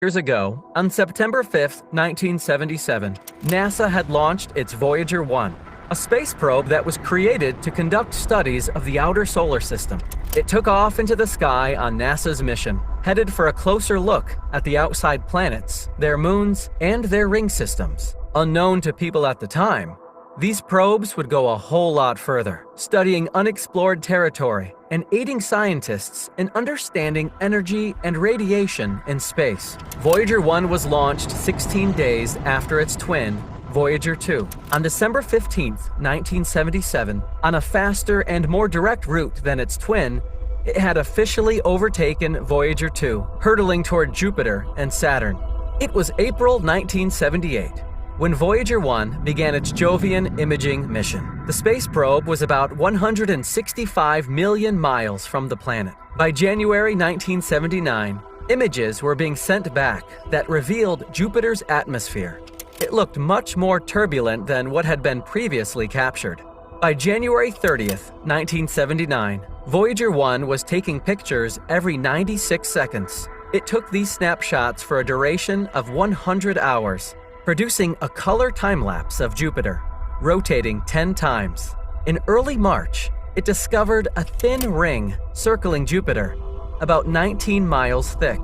Years ago, on September 5, 1977, NASA had launched its Voyager-1, a space probe that was created to conduct studies of the outer solar system. It took off into the sky on NASA's mission, headed for a closer look at the outside planets, their moons, and their ring systems. Unknown to people at the time, these probes would go a whole lot further, studying unexplored territory and aiding scientists in understanding energy and radiation in space. Voyager-1 was launched 16 days after its twin, Voyager-2, on December 15, 1977. On a faster and more direct route than its twin, it had officially overtaken Voyager-2, hurtling toward Jupiter and Saturn. It was April 1978. When Voyager-1 began its Jovian imaging mission. The space probe was about 165 million miles from the planet. By January 1979, images were being sent back that revealed Jupiter's atmosphere. It looked much more turbulent than what had been previously captured. By January 30th, 1979, Voyager-1 was taking pictures every 96 seconds. It took these snapshots for a duration of 100 hours. Producing a color time-lapse of Jupiter, rotating 10 times. In early March, it discovered a thin ring circling Jupiter, about 19 miles thick.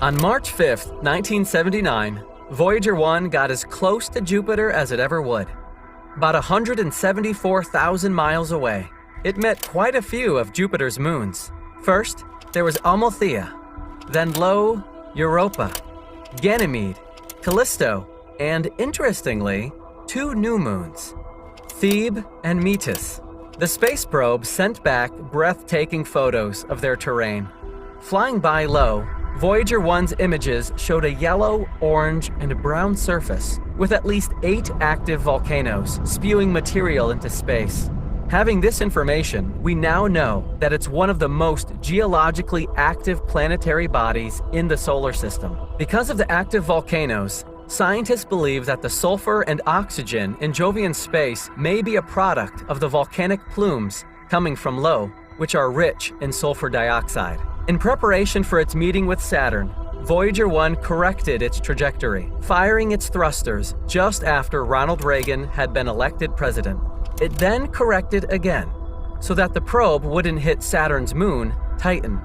On March 5, 1979, Voyager-1 got as close to Jupiter as it ever would. About 174,000 miles away, it met quite a few of Jupiter's moons. First, there was Amalthea, then Io, Europa, Ganymede, Callisto, and interestingly, two new moons, Thebe and Metis. The space probe sent back breathtaking photos of their terrain. Flying by low, Voyager-1's images showed a yellow, orange, and brown surface with at least 8 active volcanoes spewing material into space. Having this information, we now know that it's one of the most geologically active planetary bodies in the solar system. Because of the active volcanoes, scientists believe that the sulfur and oxygen in Jovian space may be a product of the volcanic plumes coming from Io, which are rich in sulfur dioxide. In preparation for its meeting with Saturn, Voyager-1 corrected its trajectory, firing its thrusters just after Ronald Reagan had been elected president. It then corrected again, so that the probe wouldn't hit Saturn's moon, Titan.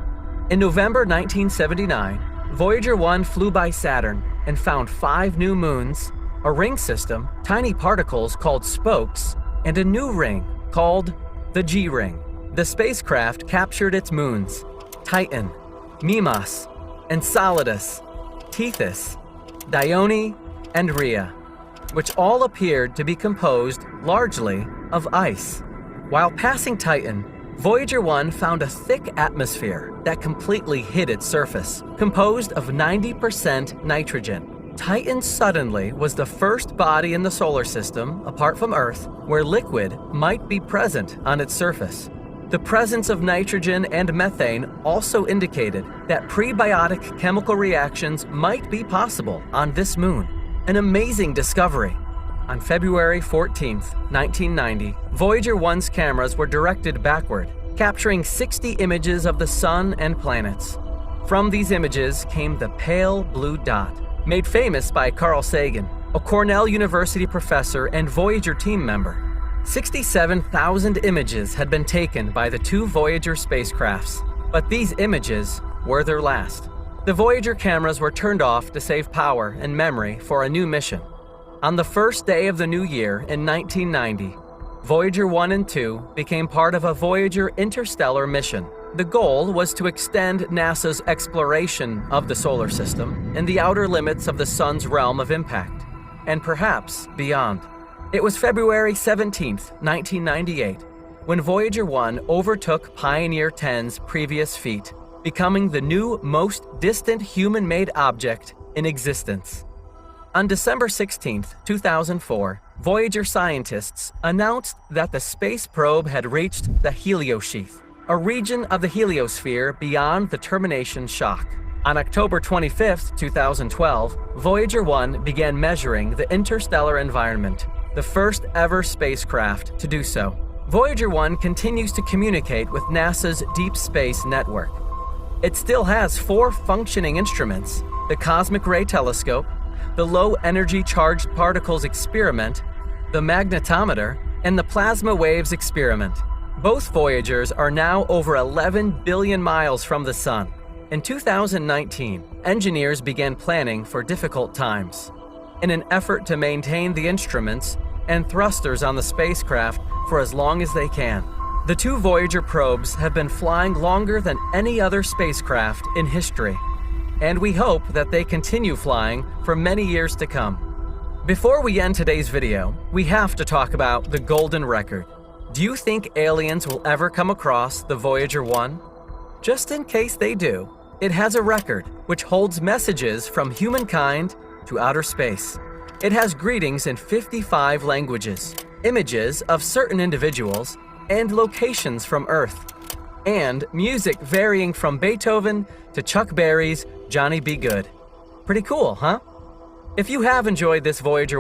In November 1979, Voyager-1 flew by Saturn and found 5 new moons, a ring system, tiny particles called spokes, and a new ring called the G-ring. The spacecraft captured its moons, Titan, Mimas, Enceladus, Tethys, Dione, and Rhea, which all appeared to be composed largely of ice. While passing Titan, Voyager-1 found a thick atmosphere that completely hid its surface, composed of 90% nitrogen. Titan suddenly was the first body in the solar system, apart from Earth, where liquid might be present on its surface. The presence of nitrogen and methane also indicated that prebiotic chemical reactions might be possible on this moon. An amazing discovery. On February 14, 1990, Voyager-1's cameras were directed backward, capturing 60 images of the sun and planets. From these images came the pale blue dot, made famous by Carl Sagan, a Cornell University professor and Voyager team member. 67,000 images had been taken by the 2 Voyager spacecrafts, but these images were their last. The Voyager cameras were turned off to save power and memory for a new mission. On the first day of the new year in 1990, Voyager-1 and 2 became part of a Voyager interstellar mission. The goal was to extend NASA's exploration of the solar system and the outer limits of the sun's realm of impact, and perhaps beyond. It was February 17, 1998, when Voyager-1 overtook Pioneer 10's previous feat, becoming the new most distant human-made object in existence. On December 16, 2004, Voyager scientists announced that the space probe had reached the heliosheath, a region of the heliosphere beyond the termination shock. On October 25, 2012, Voyager-1 began measuring the interstellar environment, the first ever spacecraft to do so. Voyager-1 continues to communicate with NASA's Deep Space Network. It still has 4 functioning instruments, the Cosmic Ray Telescope, the Low Energy Charged Particles Experiment, the Magnetometer, and the Plasma Waves Experiment. Both Voyagers are now over 11 billion miles from the Sun. In 2019, engineers began planning for difficult times. In an effort to maintain the instruments and thrusters on the spacecraft for as long as they can, the two Voyager probes have been flying longer than any other spacecraft in history. And we hope that they continue flying for many years to come. Before we end today's video, we have to talk about the golden record. Do you think aliens will ever come across the Voyager-1? Just in case they do, it has a record which holds messages from humankind to outer space. It has greetings in 55 languages, images of certain individuals, and locations from Earth, and music varying from Beethoven to Chuck Berry's Johnny B. Good. Pretty cool, huh? If you have enjoyed this Voyager